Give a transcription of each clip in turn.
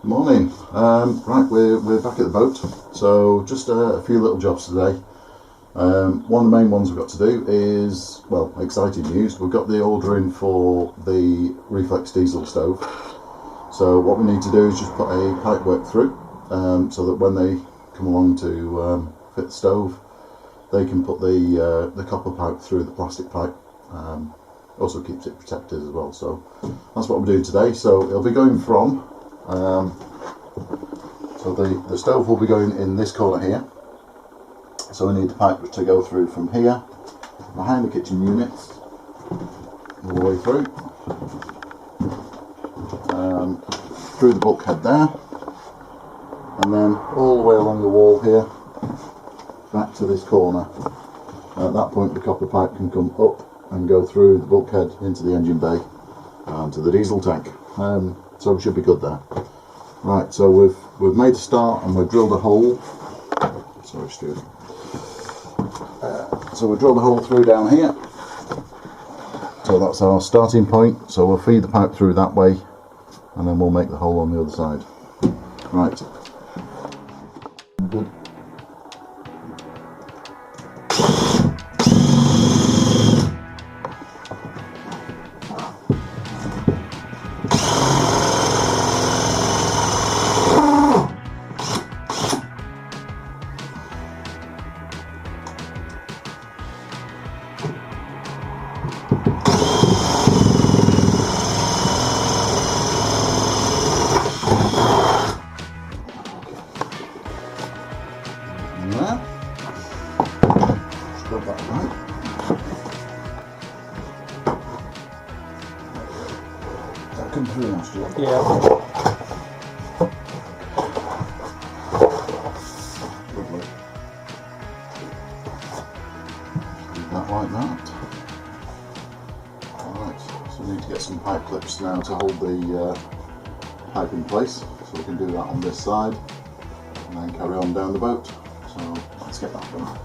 Morning. Right, we're back at the boat. So just a few little jobs today. One of the main ones we've got to do is, well, exciting news. We've got the order in for the reflex diesel stove. So what we need to do is just put a pipe work through, so that when they come along to fit the stove, they can put the copper pipe through the plastic pipe. Also keeps it protected as well. So that's what we're doing today. So it'll be going from. So the stove will be going in this corner here. So we need the pipe to go through from here, behind the kitchen units, all the way through, through the bulkhead there, and then all the way along the wall here, back to this corner. At that point the copper pipe can come up and go through the bulkhead into the engine bay and to the diesel tank. So we should be good there. Right, so we've made a start and we've drilled a hole. Sorry, Stuart. So we drilled a hole through down here. So that's our starting point. So we'll feed the pipe through that way, and then we'll make the hole on the other side. Right. Good. Come through now, Stuart. Yeah. Lovely. Leave that like that. Alright, so we need to get some pipe clips now to hold the pipe in place. So we can do that on this side and then carry on down the boat. So let's get that done.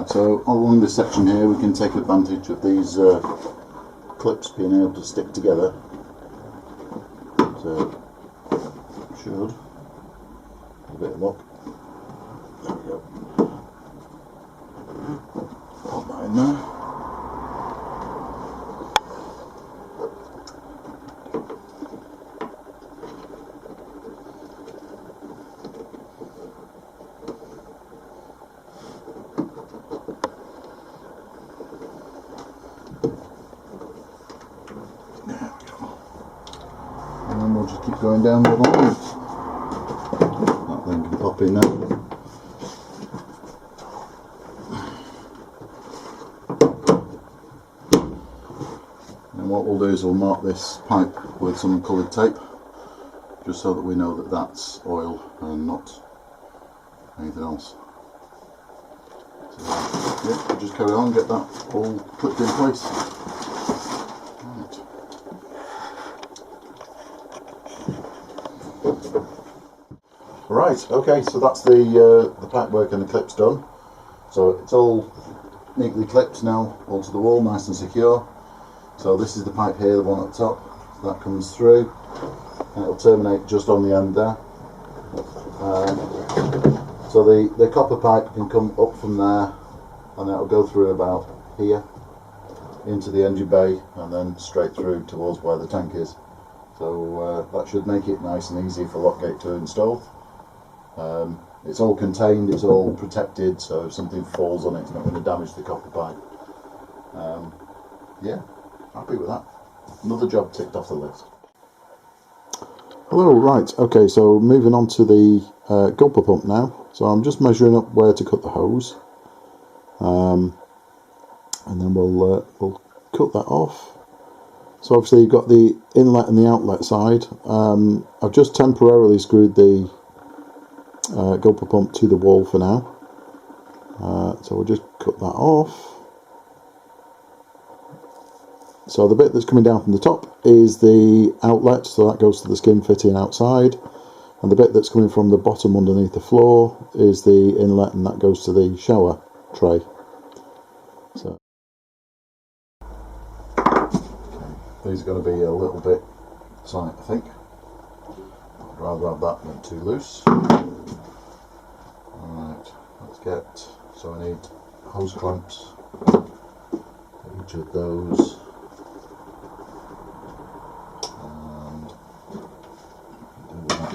So along this section here we can take advantage of these clips being able to stick together. So should, a bit of luck. There we go. Pop that in there. We'll just keep going down the line. That thing can pop in now. And what we'll do is we'll mark this pipe with some coloured tape, just so that we know that that's oil and not anything else. So, yeah, we'll just carry on, get that all clipped in place. Right, okay, so that's the pipe work and the clips done. So it's all neatly clipped now onto the wall, nice and secure. So this is the pipe here, the one at the top. So that comes through and it'll terminate just on the end there. So the copper pipe can come up from there and that'll go through about here into the engine bay and then straight through towards where the tank is. So that should make it nice and easy for Lockgate to install. It's all contained, it's all protected, so if something falls on it, it's not going to damage the copper pipe. Yeah, happy with that. Another job ticked off the list. Hello, right, okay, so moving on to the gulper pump now. So I'm just measuring up where to cut the hose, and then we'll cut that off. So obviously you've got the inlet and the outlet side. I've just temporarily screwed the gulper pump to the wall for now. So we'll just cut that off. So the bit that's coming down from the top is the outlet, so that goes to the skin fitting outside, and the bit that's coming from the bottom underneath the floor is the inlet, and that goes to the shower tray. So these are going to be a little bit tight, I think. I'd rather have that than too loose. Alright, let's get, so I need hose clamps for each of those.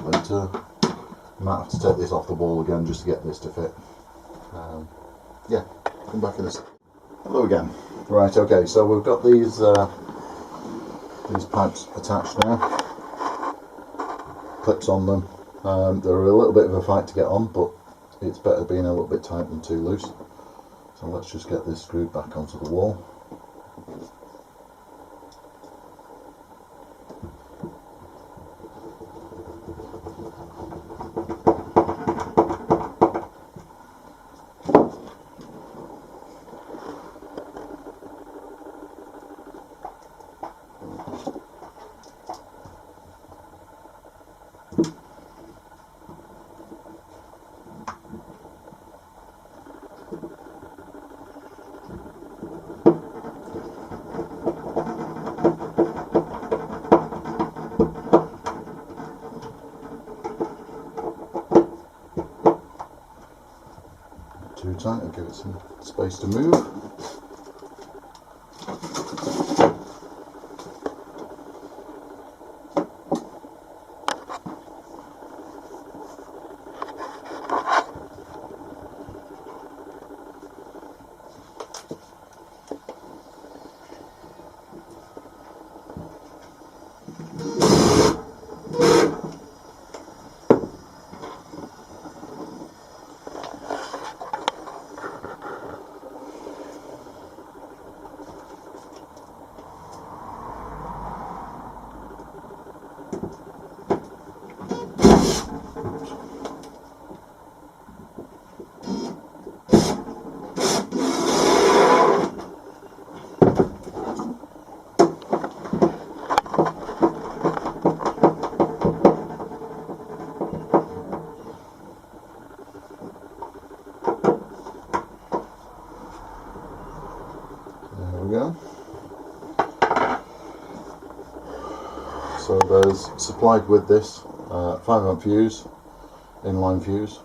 Later, I might have to take this off the wall again just to get this to fit. Yeah, come back in a second. Hello again. Right, okay, so we've got these pipes attached now. Clips on them. They're a little bit of a fight to get on, but it's better being a little bit tight than too loose. So let's just get this screwed back onto the wall. Too tight, I'll give it some space to move. Go. So there's supplied with this 5 amp fuse, inline fuse.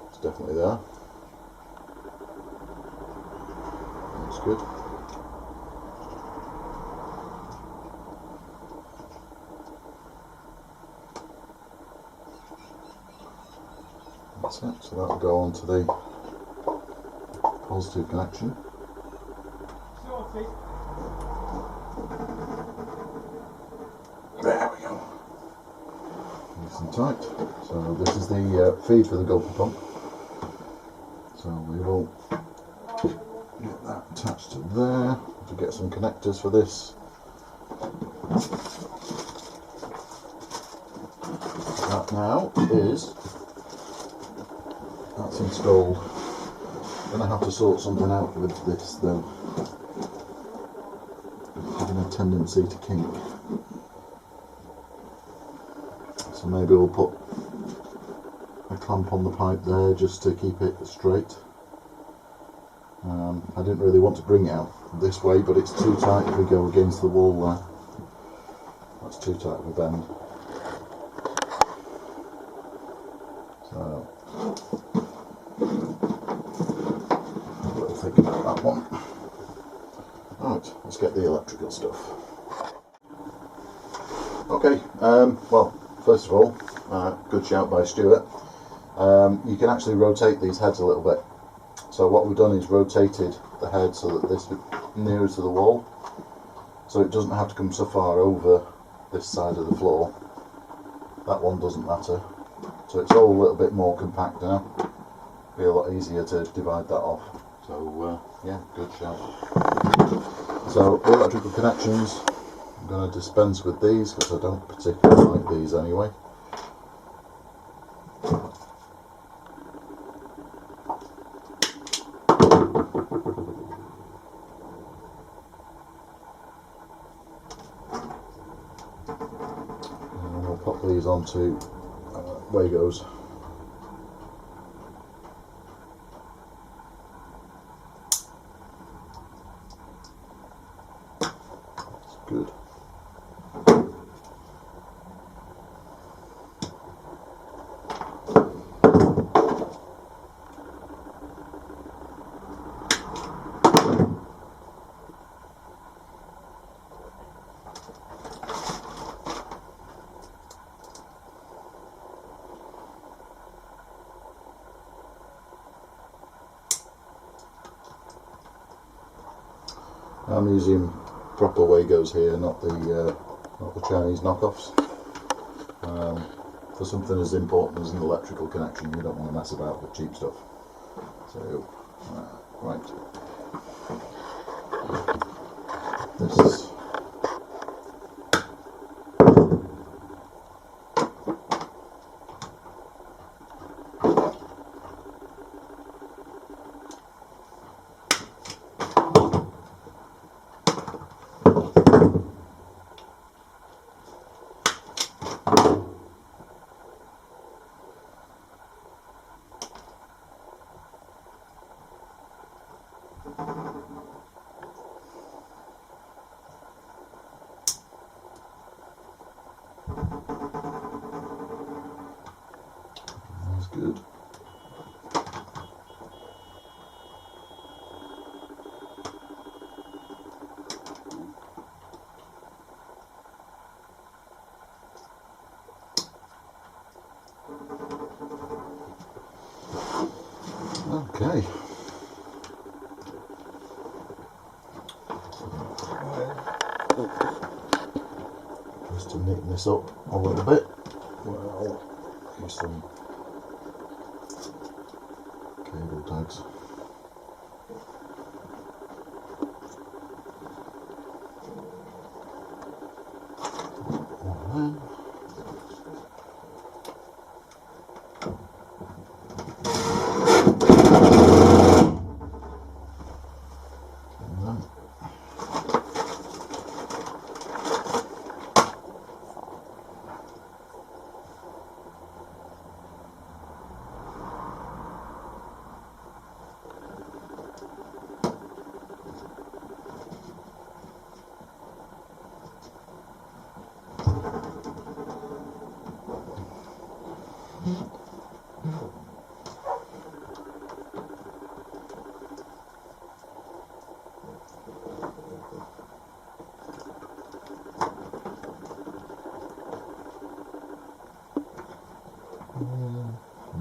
It's definitely there. That's good. That's it, so that'll go on to the positive connection. There we go. Nice and tight. So this is the feed for the gulper pump. So we will get that attached to there to get some connectors for this. That now is that's installed. I'm going to have to sort something out with this though. It's having a tendency to kink. So maybe we'll put a clamp on the pipe there just to keep it straight. I didn't really want to bring it out this way, but it's too tight if we go against the wall there. That's too tight of a bend. So think about that one. Right, let's get the electrical stuff. Okay, well, first of all, good shout by Stuart. You can actually rotate these heads a little bit. So what we've done is rotated the head so that this is nearer to the wall, so it doesn't have to come so far over this side of the floor. That one doesn't matter. So it's all a little bit more compact now. Be a lot easier to divide that off. So yeah, good shout. So the electrical connections, I'm going to dispense with these because I don't particularly like these anyway. And we'll pop these onto Wagos. Good. I'm using proper Wagos here, not the Chinese knockoffs. For something as important as an electrical connection, you don't want to mess about with cheap stuff. So, right. This. That's good. Okay. Just to neaten this up a little bit, well, use some cable tags.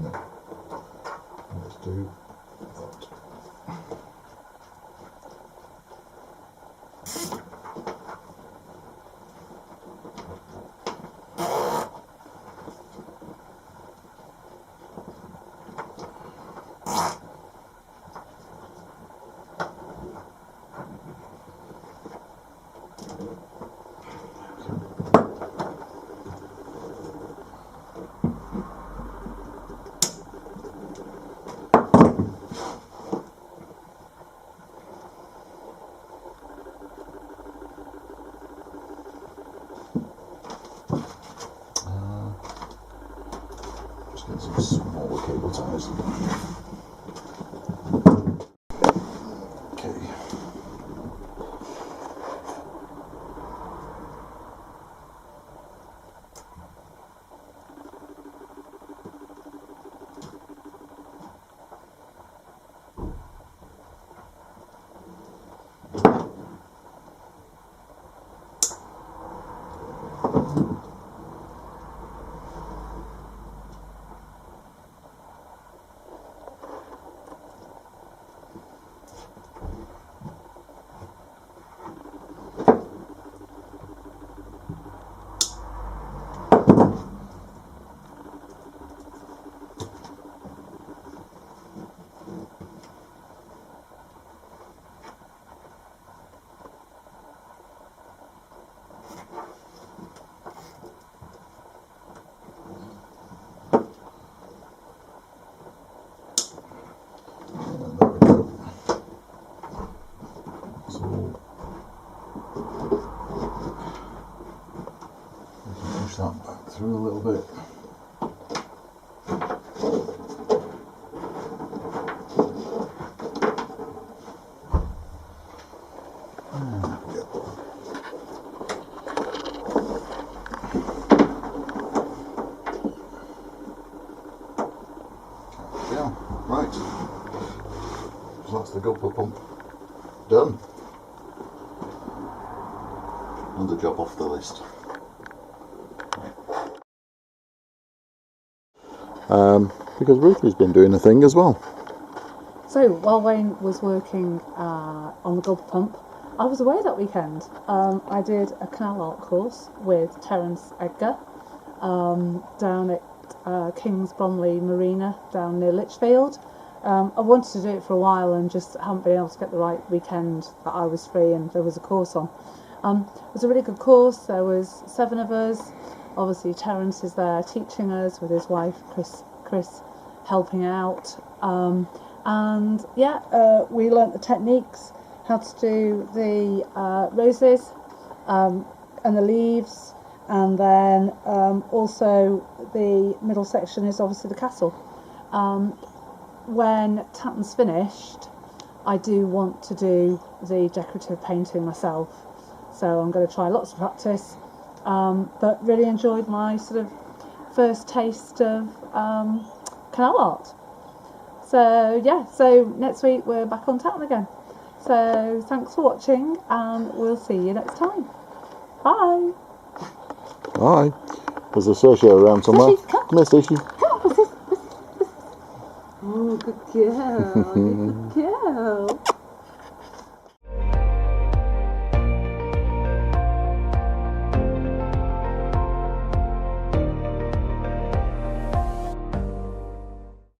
No. Let's do that. Get some smaller cable ties. Okay. through a little bit. Yeah, right. So that's the gulper pump done. Another job off the list. Because Ruth has been doing a thing as well. So while Wayne was working on the gulper pump, I was away that weekend. I did a canal art course with Terence Edgar down at Kings Bromley Marina down near Lichfield. I wanted to do it for a while and just haven't been able to get the right weekend that I was free and there was a course on. It was a really good course. There was 7 of us. Obviously Terence is there teaching us with his wife Chris helping out. And yeah, we learnt the techniques, how to do the roses and the leaves, and then also the middle section is obviously the castle. When Tatton's finished, I do want to do the decorative painting myself, so I'm going to try lots of practice, but really enjoyed my sort of first taste of canal art. So yeah, so next week we're back on Tatton again. So thanks for watching and we'll see you next time. Bye. Bye. There's a Saoirse around somewhere. Come here, Stacey. Oh, good girl. Good girl.